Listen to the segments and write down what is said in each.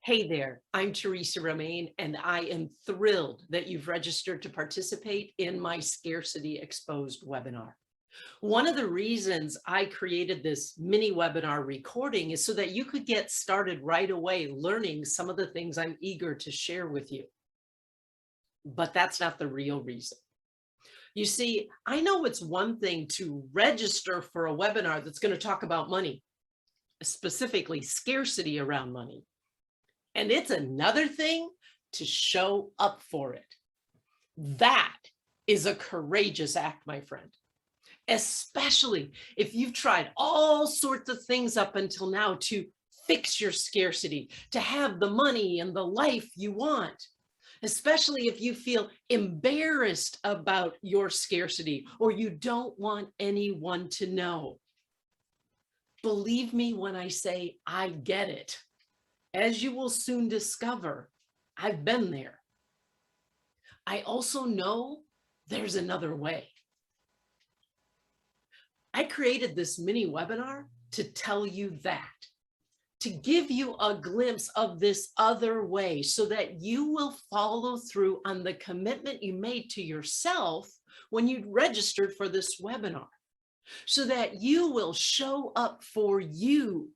Hey there, I'm Teresa Romaine, and I am thrilled that you've registered to participate in my Scarcity Exposed webinar. One of the reasons I created this mini webinar recording is so that you could get started right away learning some of the things I'm eager to share with you. But that's not the real reason. You see, I know it's one thing to register for a webinar that's going to talk about money, specifically scarcity around money. And it's another thing to show up for it. That is a courageous act, my friend, especially if you've tried all sorts of things up until now to fix your scarcity, to have the money and the life you want, especially if you feel embarrassed about your scarcity or you don't want anyone to know. Believe me when I say I get it. As you will soon discover, I've been there. I also know there's another way. I created this mini webinar to tell you that, to give you a glimpse of this other way so that you will follow through on the commitment you made to yourself when you registered for this webinar, so that you will show up for you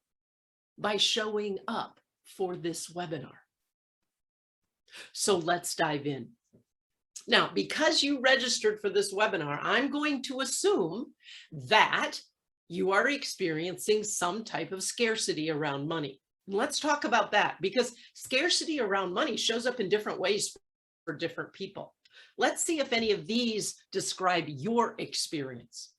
by showing up for this webinar. So let's dive in. Now, because you registered for this webinar, I'm going to assume that you are experiencing some type of scarcity around money. Let's talk about that, because scarcity around money shows up in different ways for different people. Let's see if any of these describe your experience.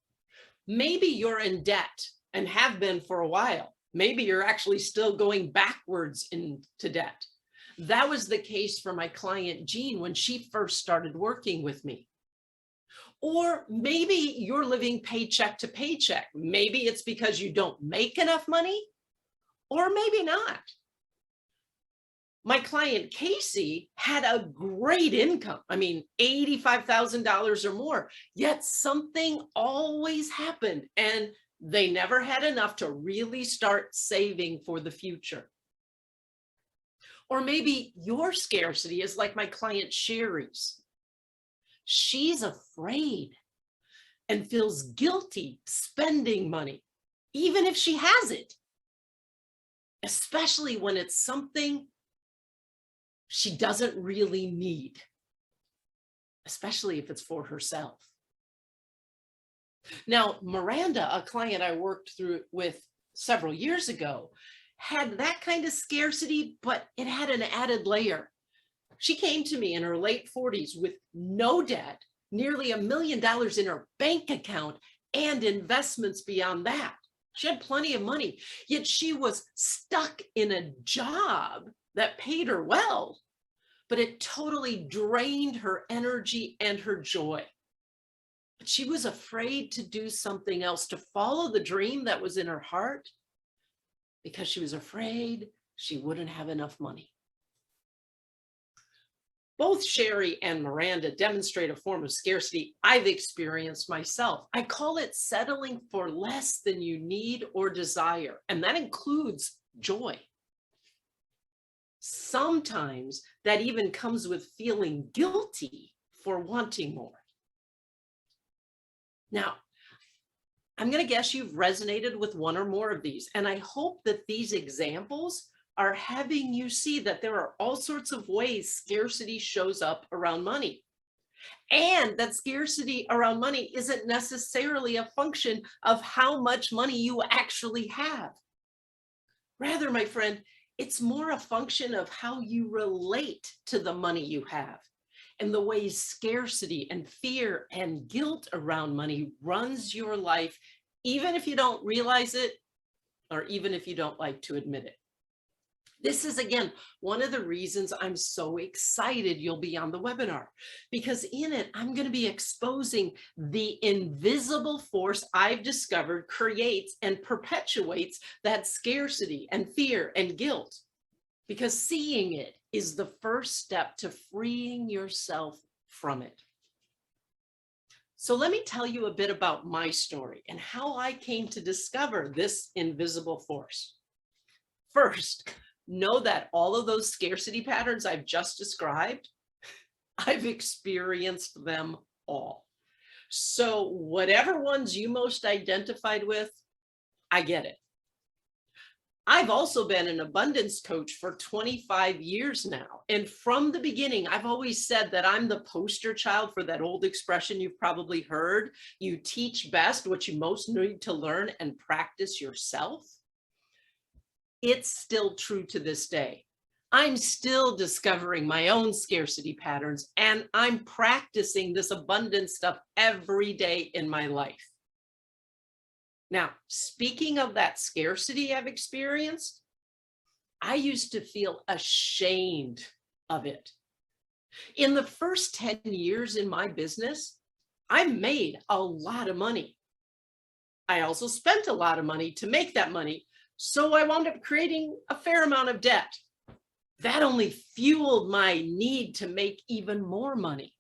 Maybe you're in debt and have been for a while. Maybe you're actually still going backwards into debt. That was the case for my client, Jean, when she first started working with me. Or maybe you're living paycheck to paycheck. Maybe it's because you don't make enough money, or maybe not. My client, Casey, had a great income. I mean, $85,000 or more, yet something always happened and they never had enough to really start saving for the future. Or maybe your scarcity is like my client Sherry's. She's afraid and feels guilty spending money, even if she has it, especially when it's something she doesn't really need, especially if it's for herself. Now, Miranda, a client I worked with several years ago, had that kind of scarcity, but it had an added layer. She came to me in her late 40s with no debt, nearly $1 million in her bank account, and investments beyond that. She had plenty of money, yet she was stuck in a job that paid her well, but it totally drained her energy and her joy. But she was afraid to do something else, to follow the dream that was in her heart, because she was afraid she wouldn't have enough money. Both Sherry and Miranda demonstrate a form of scarcity I've experienced myself. I call it settling for less than you need or desire, and that includes joy. Sometimes that even comes with feeling guilty for wanting more. Now, I'm going to guess you've resonated with one or more of these, and I hope that these examples are having you see that there are all sorts of ways scarcity shows up around money, and that scarcity around money isn't necessarily a function of how much money you actually have. Rather, my friend, it's more a function of how you relate to the money you have, and the ways scarcity and fear and guilt around money runs your life, even if you don't realize it, or even if you don't like to admit it. This is, again, one of the reasons I'm so excited you'll be on the webinar, because in it, I'm going to be exposing the invisible force I've discovered creates and perpetuates that scarcity and fear and guilt, because seeing it is the first step to freeing yourself from it. So let me tell you a bit about my story and how I came to discover this invisible force. First, know that all of those scarcity patterns I've just described, I've experienced them all. So whatever ones you most identified with, I get it. I've also been an abundance coach for 25 years now. And from the beginning, I've always said that I'm the poster child for that old expression you've probably heard. You teach best what you most need to learn and practice yourself. It's still true to this day. I'm still discovering my own scarcity patterns, and I'm practicing this abundance stuff every day in my life. Now, speaking of that scarcity I've experienced, I used to feel ashamed of it. In the first 10 years in my business, I made a lot of money. I also spent a lot of money to make that money, so I wound up creating a fair amount of debt. That only fueled my need to make even more money.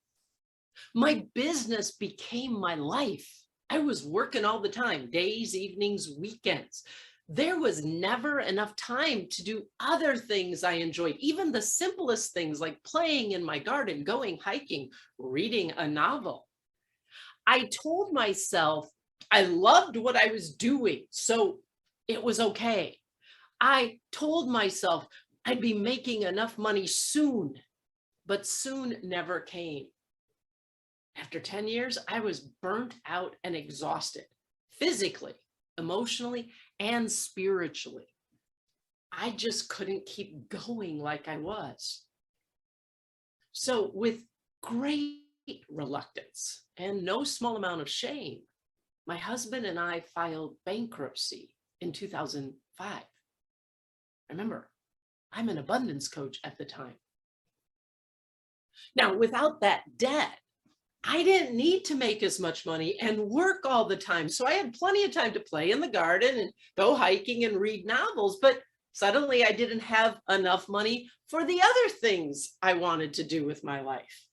My business became my life. I was working all the time, days, evenings, weekends. There was never enough time to do other things I enjoyed, even the simplest things like playing in my garden, going hiking, reading a novel. I told myself I loved what I was doing, so it was okay. I told myself I'd be making enough money soon, but soon never came. After 10 years, I was burnt out and exhausted, physically, emotionally, and spiritually. I just couldn't keep going like I was. So with great reluctance and no small amount of shame, my husband and I filed bankruptcy in 2005. Remember, I'm an abundance coach at the time. Now, without that debt, I didn't need to make as much money and work all the time. So I had plenty of time to play in the garden and go hiking and read novels. But suddenly I didn't have enough money for the other things I wanted to do with my life.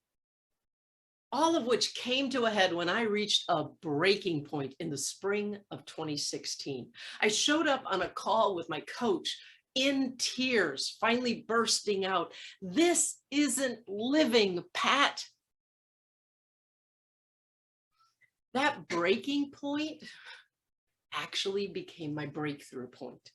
All of which came to a head when I reached a breaking point in the spring of 2016. I showed up on a call with my coach in tears, finally bursting out, "This isn't living, Pat." That breaking point actually became my breakthrough point.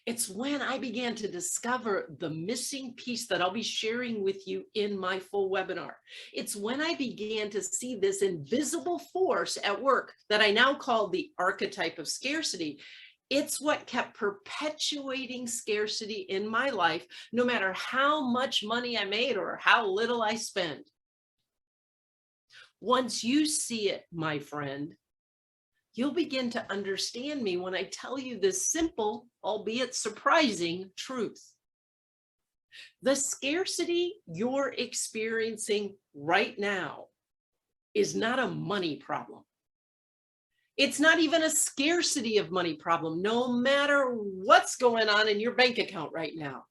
It's when I began to discover the missing piece that I'll be sharing with you in my full webinar. It's when I began to see this invisible force at work that I now call the archetype of scarcity. It's what kept perpetuating scarcity in my life, no matter how much money I made or how little I spent. Once you see it, my friend, you'll begin to understand me when I tell you this simple, albeit surprising, truth. The scarcity you're experiencing right now is not a money problem. It's not even a scarcity of money problem, no matter what's going on in your bank account right now.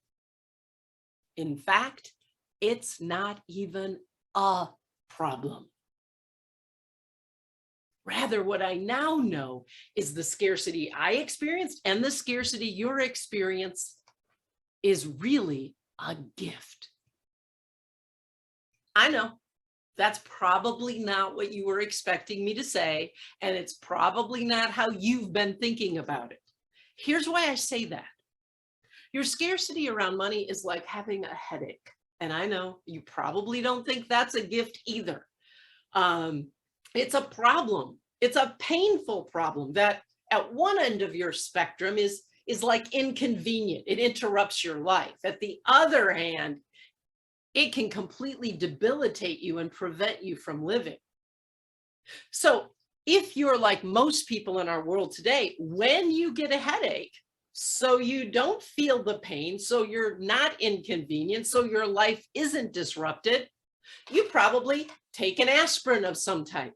In fact, it's not even a problem. Rather, what I now know is the scarcity I experienced and the scarcity you're experiencing is really a gift. I know that's probably not what you were expecting me to say, and it's probably not how you've been thinking about it. Here's why I say that. Your scarcity around money is like having a headache. And I know you probably don't think that's a gift either. It's a problem. It's a painful problem that at one end of your spectrum is like inconvenient. It interrupts your life. At the other hand, it can completely debilitate you and prevent you from living. So if you're like most people in our world today, when you get a headache, so you don't feel the pain, so you're not inconvenienced, so your life isn't disrupted, you probably take an aspirin of some type.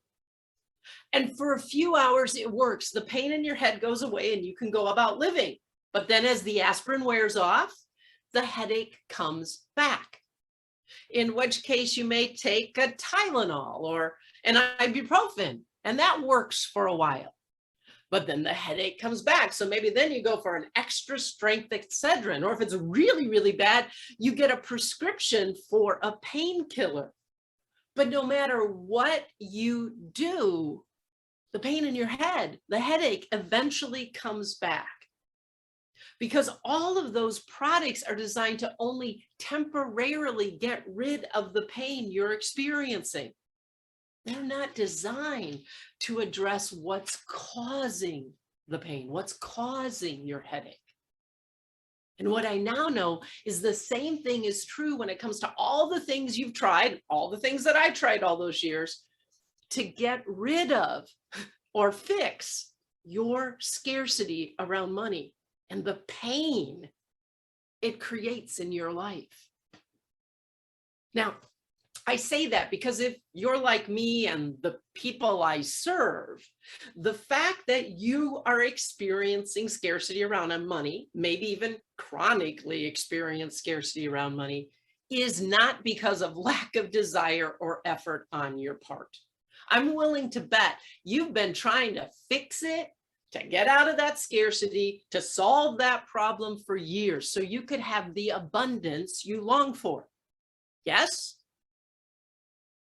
And for a few hours, it works. The pain in your head goes away and you can go about living. But then as the aspirin wears off, the headache comes back. In which case you may take a Tylenol or an ibuprofen, and that works for a while. but then the headache comes back. So maybe then you go for an extra strength Excedrin, or if it's really, really bad, you get a prescription for a painkiller. But no matter what you do, the pain in your head, the headache eventually comes back. Because all of those products are designed to only temporarily get rid of the pain you're experiencing. They're not designed to address what's causing the pain, what's causing your headache. And what I now know is the same thing is true when it comes to all the things you've tried, all the things that I tried all those years to get rid of or fix your scarcity around money and the pain it creates in your life. Now, I say that because if you're like me and the people I serve, the fact that you are experiencing scarcity around money, maybe even chronically experience scarcity around money, is not because of lack of desire or effort on your part. I'm willing to bet you've been trying to fix it, to get out of that scarcity, to solve that problem for years so you could have the abundance you long for. Yes?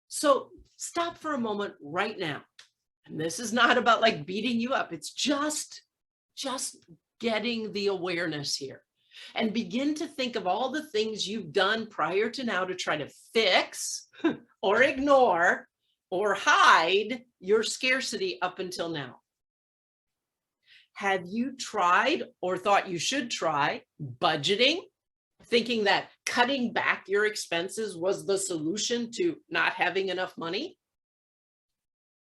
So stop for a moment right now. And this is not about like beating you up. It's just getting the awareness here and begin to think of all the things you've done prior to now to try to fix or ignore or hide your scarcity up until now. Have you tried or thought you should try budgeting, thinking that cutting back your expenses was the solution to not having enough money?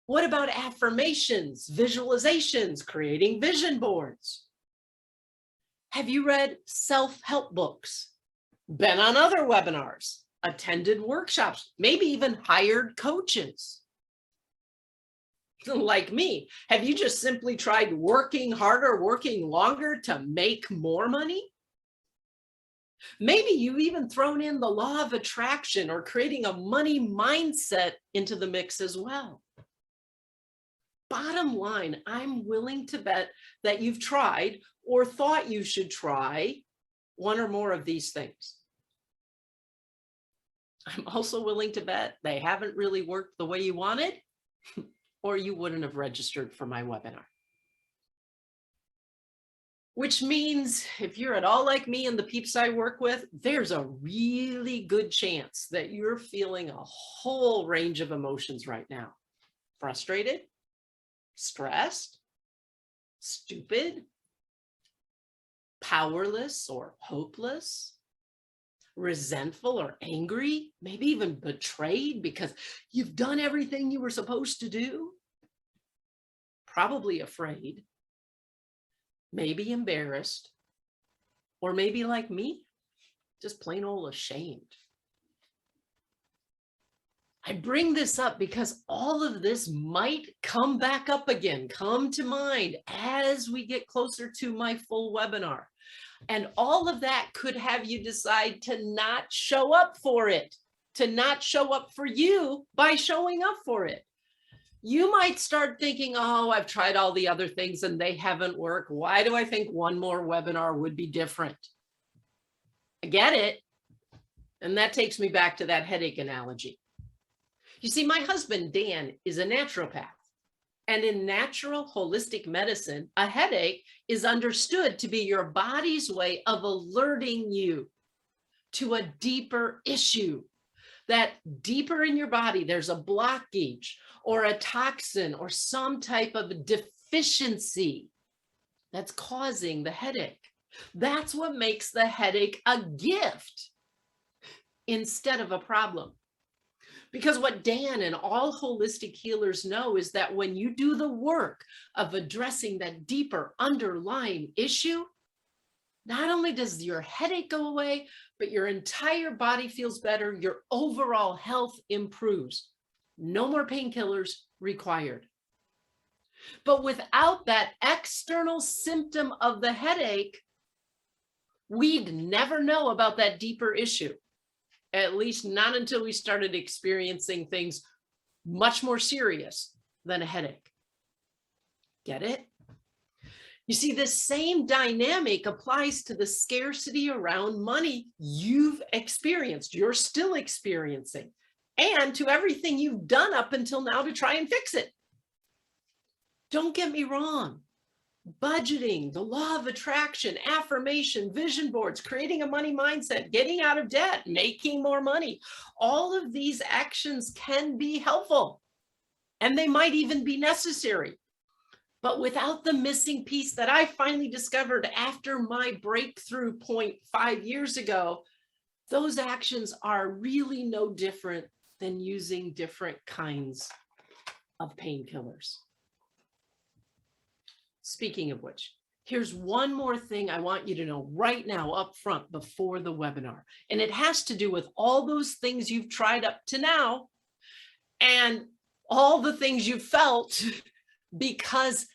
What about affirmations, visualizations, creating vision boards? Have you read self-help books, been on other webinars, attended workshops, maybe even hired coaches? Like me, have you just simply tried working harder, working longer to make more money? Maybe you've even thrown in the law of attraction or creating a money mindset into the mix as well. Bottom line, I'm willing to bet that you've tried or thought you should try one or more of these things. I'm also willing to bet they haven't really worked the way you wanted, or you wouldn't have registered for my webinar. Which means if you're at all like me and the peeps I work with, there's a really good chance that you're feeling a whole range of emotions right now. Frustrated, stressed, stupid, powerless or hopeless, resentful or angry, maybe even betrayed because you've done everything you were supposed to do, probably afraid, maybe embarrassed, or maybe like me, just plain old ashamed. I bring this up because all of this might come back up again, come to mind as we get closer to my full webinar. And all of that could have you decide to not show up for it, to not show up for you by showing up for it. You might start thinking, oh, I've tried all the other things and they haven't worked. Why do I think one more webinar would be different? I get it. And that takes me back to that headache analogy. You see, my husband, Dan, is a naturopath. And in natural holistic medicine, a headache is understood to be your body's way of alerting you to a deeper issue. That deeper in your body, there's a blockage or a toxin or some type of deficiency that's causing the headache. That's what makes the headache a gift instead of a problem. Because what Dan and all holistic healers know is that when you do the work of addressing that deeper underlying issue, not only does your headache go away, but your entire body feels better, your overall health improves. No more painkillers required. But without that external symptom of the headache, we'd never know about that deeper issue. At least not until we started experiencing things much more serious than a headache. Get it? You see, this same dynamic applies to the scarcity around money you've experienced, you're still experiencing, and to everything you've done up until now to try and fix it. Don't get me wrong. Budgeting, the law of attraction, affirmation, vision boards, creating a money mindset, getting out of debt, making more money. All of these actions can be helpful, and they might even be necessary. But without the missing piece that I finally discovered after my breakthrough point 5 years ago, those actions are really no different than using different kinds of painkillers. Speaking of which, here's one more thing I want you to know right now up front before the webinar. And it has to do with all those things you've tried up to now and all the things you've felt because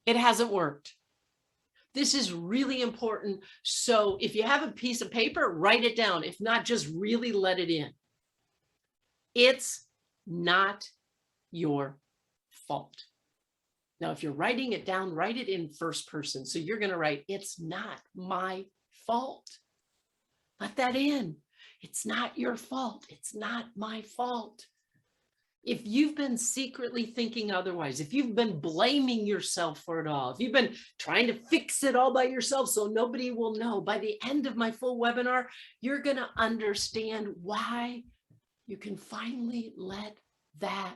it hasn't worked. This is really important. So if you have a piece of paper, write it down. If not, just really let it in. It's not your fault. Now, if you're writing it down, write it in first person. So you're going to write, it's not my fault. Let that in. It's not your fault. It's not my fault. If you've been secretly thinking otherwise, if you've been blaming yourself for it all, if you've been trying to fix it all by yourself so nobody will know, by the end of my full webinar, you're going to understand why you can finally let that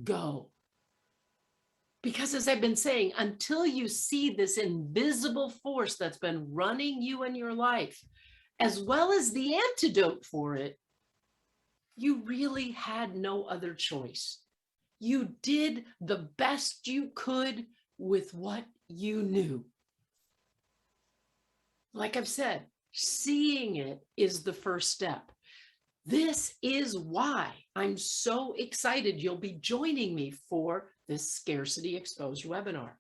go. Because as I've been saying, until you see this invisible force that's been running you in your life, as well as the antidote for it, you really had no other choice. You did the best you could with what you knew. Like I've said, seeing it is the first step. This is why I'm so excited you'll be joining me for this Scarcity Exposed webinar.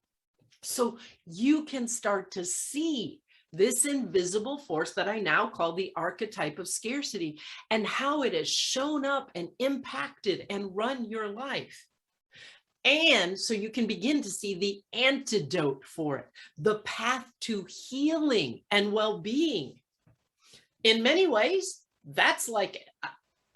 So you can start to see this invisible force that I now call the archetype of scarcity and how it has shown up and impacted and run your life. And so you can begin to see the antidote for it, the path to healing and well-being. In many ways, that's like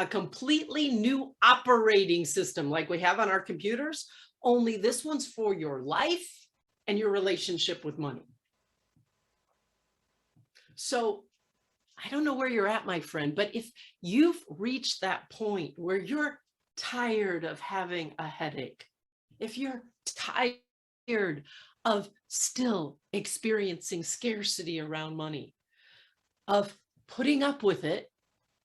a completely new operating system like we have on our computers, only this one's for your life and your relationship with money. So I don't know where you're at, my friend, but if you've reached that point where you're tired of having a headache, if you're tired of still experiencing scarcity around money, of putting up with it,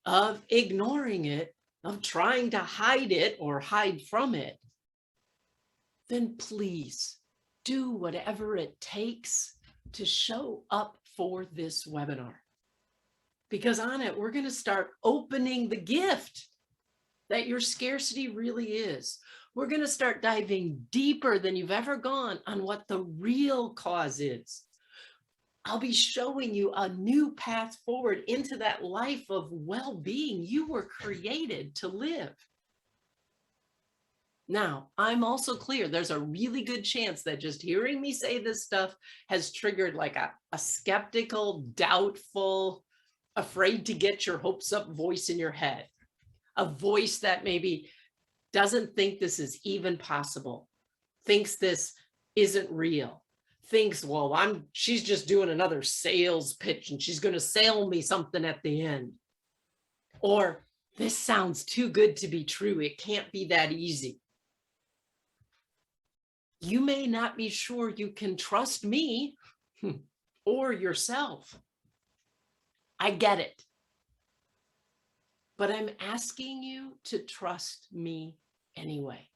of ignoring it, of trying to hide it or hide from it, then please do whatever it takes to show up for this webinar. Because on it, we're going to start opening the gift that your scarcity really is. We're going to start diving deeper than you've ever gone on what the real cause is. I'll be showing you a new path forward into that life of well-being you were created to live. Now, I'm also clear there's a really good chance that just hearing me say this stuff has triggered like a skeptical, doubtful, afraid to get your hopes up voice in your head. A voice that maybe doesn't think this is even possible, thinks this isn't real, thinks, well, she's just doing another sales pitch and she's going to sell me something at the end. Or this sounds too good to be true. It can't be that easy. You may not be sure you can trust me or yourself. I get it. But I'm asking you to trust me anyway.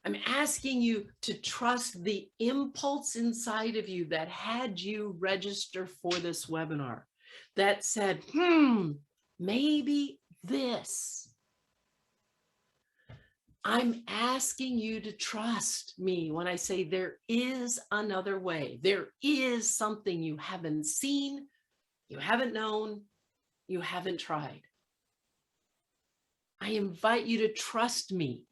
I'm asking you to trust the impulse inside of you that had you register for this webinar, that said, maybe this. I'm asking you to trust me when I say there is another way. There is something you haven't seen, you haven't known, you haven't tried. I invite you to trust me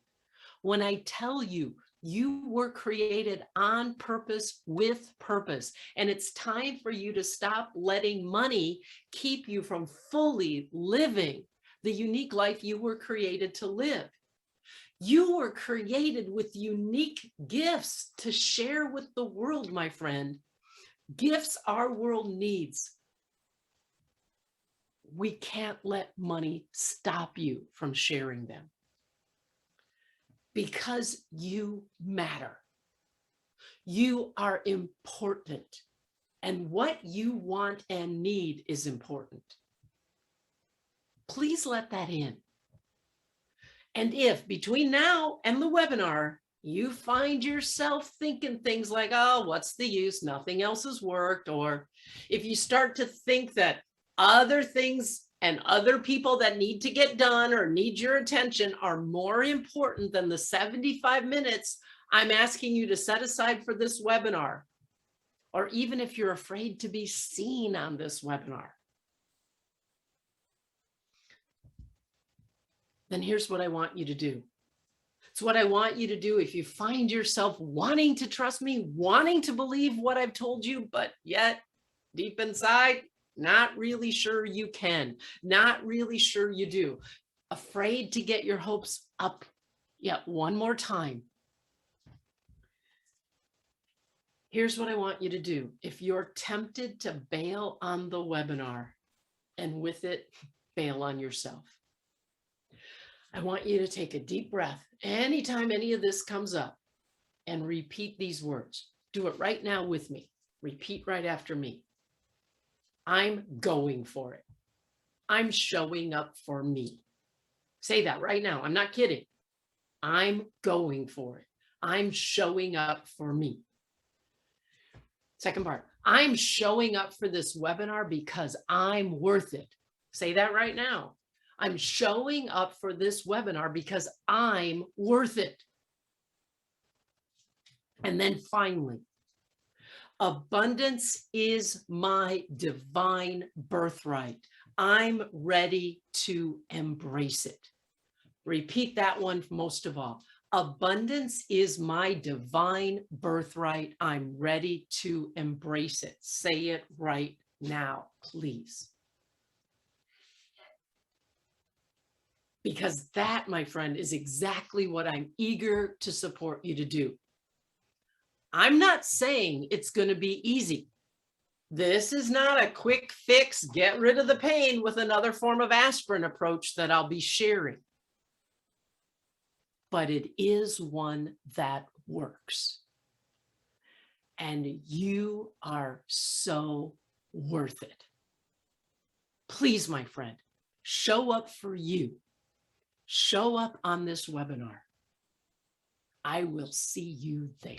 when I tell you You were created on purpose with purpose. And it's time for you to stop letting money keep you from fully living the unique life you were created to live. You were created with unique gifts to share with the world, my friend. Gifts our world needs. We can't let money stop you from sharing them, because you matter. You are important, and what you want and need is important. Please let that in. And if between now and the webinar, you find yourself thinking things like, oh, what's the use? Nothing else has worked. Or if you start to think that other things and other people that need to get done or need your attention are more important than the 75 minutes I'm asking you to set aside for this webinar, or even if you're afraid to be seen on this webinar, then here's what I want you to do. It's what I want you to do if you find yourself wanting to trust me, wanting to believe what I've told you, but yet deep inside, not really sure you can, not really sure you do, afraid to get your hopes up yet one more time. Here's what I want you to do. If you're tempted to bail on the webinar, and with it, bail on yourself, I want you to take a deep breath anytime any of this comes up and repeat these words. Do it right now with me. Repeat right after me. I'm going for it. I'm showing up for me. Say that right now. I'm not kidding. I'm going for it. I'm showing up for me. Second part, I'm showing up for this webinar because I'm worth it. Say that right now. I'm showing up for this webinar because I'm worth it. And then finally, abundance is my divine birthright. I'm ready to embrace it. Repeat that one most of all. Abundance is my divine birthright. I'm ready to embrace it. Say it right now, please. Because that, my friend, is exactly what I'm eager to support you to do. I'm not saying it's going to be easy. This is not a quick fix, get rid of the pain with another form of aspirin approach that I'll be sharing. But it is one that works. And you are so worth it. Please, my friend, show up for you. Show up on this webinar. I will see you there.